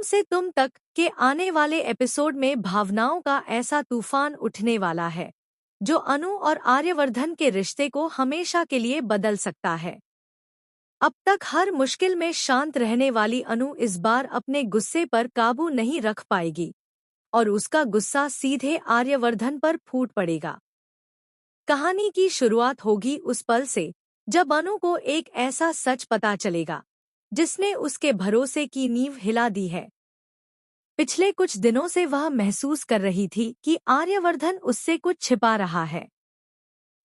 से तुम तक के आने वाले एपिसोड में भावनाओं का ऐसा तूफान उठने वाला है जो अनु और आर्यवर्धन के रिश्ते को हमेशा के लिए बदल सकता है। अब तक हर मुश्किल में शांत रहने वाली अनु इस बार अपने गुस्से पर काबू नहीं रख पाएगी और उसका गुस्सा सीधे आर्यवर्धन पर फूट पड़ेगा। कहानी की शुरुआत होगी उस पल से जब अनु को एक ऐसा सच पता चलेगा जिसने उसके भरोसे की नींव हिला दी है। पिछले कुछ दिनों से वह महसूस कर रही थी कि आर्यवर्धन उससे कुछ छिपा रहा है।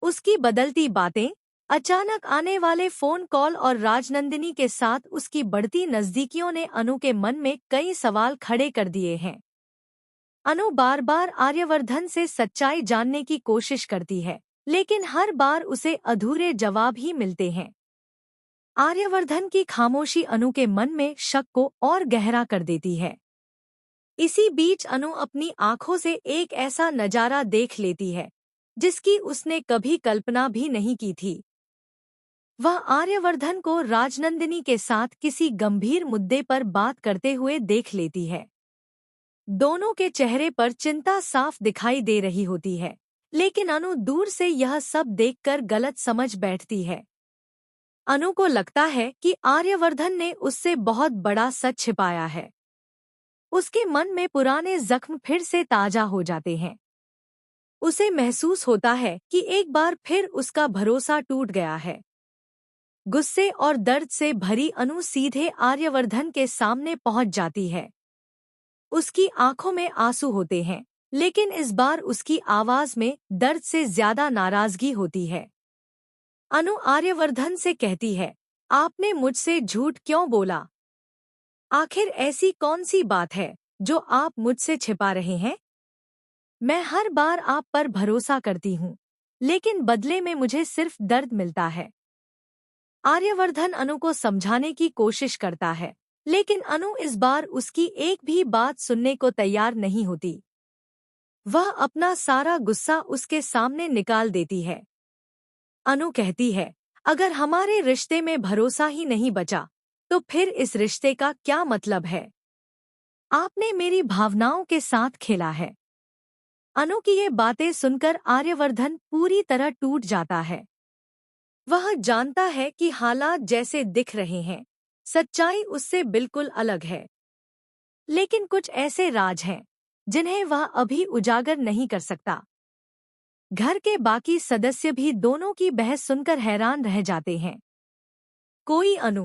उसकी बदलती बातें, अचानक आने वाले फोन कॉल और राजनंदिनी के साथ उसकी बढ़ती नजदीकियों ने अनु के मन में कई सवाल खड़े कर दिए हैं। अनु बार बार आर्यवर्धन से सच्चाई जानने की कोशिश करती है, लेकिन हर बार उसे अधूरे जवाब ही मिलते हैं। आर्यवर्धन की खामोशी अनु के मन में शक को और गहरा कर देती है। इसी बीच अनु अपनी आंखों से एक ऐसा नजारा देख लेती है जिसकी उसने कभी कल्पना भी नहीं की थी। वह आर्यवर्धन को राजनंदिनी के साथ किसी गंभीर मुद्दे पर बात करते हुए देख लेती है। दोनों के चेहरे पर चिंता साफ दिखाई दे रही होती है, लेकिन अनु दूर से यह सब देखकर गलत समझ बैठती है। अनु को लगता है कि आर्यवर्धन ने उससे बहुत बड़ा सच छिपाया है। उसके मन में पुराने जख्म फिर से ताजा हो जाते हैं। उसे महसूस होता है कि एक बार फिर उसका भरोसा टूट गया है। गुस्से और दर्द से भरी अनु सीधे आर्यवर्धन के सामने पहुंच जाती है। उसकी आंखों में आंसू होते हैं, लेकिन इस बार उसकी आवाज में दर्द से ज्यादा नाराजगी होती है। अनु आर्यवर्धन से कहती है, आपने मुझसे झूठ क्यों बोला? आखिर ऐसी कौन सी बात है जो आप मुझसे छिपा रहे हैं? मैं हर बार आप पर भरोसा करती हूँ, लेकिन बदले में मुझे सिर्फ दर्द मिलता है। आर्यवर्धन अनु को समझाने की कोशिश करता है, लेकिन अनु इस बार उसकी एक भी बात सुनने को तैयार नहीं होती। वह अपना सारा गुस्सा उसके सामने निकाल देती है। अनु कहती है, अगर हमारे रिश्ते में भरोसा ही नहीं बचा, तो फिर इस रिश्ते का क्या मतलब है? आपने मेरी भावनाओं के साथ खेला है। अनु की ये बातें सुनकर आर्यवर्धन पूरी तरह टूट जाता है। वह जानता है कि हालात जैसे दिख रहे हैं, सच्चाई उससे बिल्कुल अलग है। लेकिन कुछ ऐसे राज हैं जिन्हें वह अभी उजागर नहीं कर सकता। घर के बाकी सदस्य भी दोनों की बहस सुनकर हैरान रह जाते हैं। कोई अनु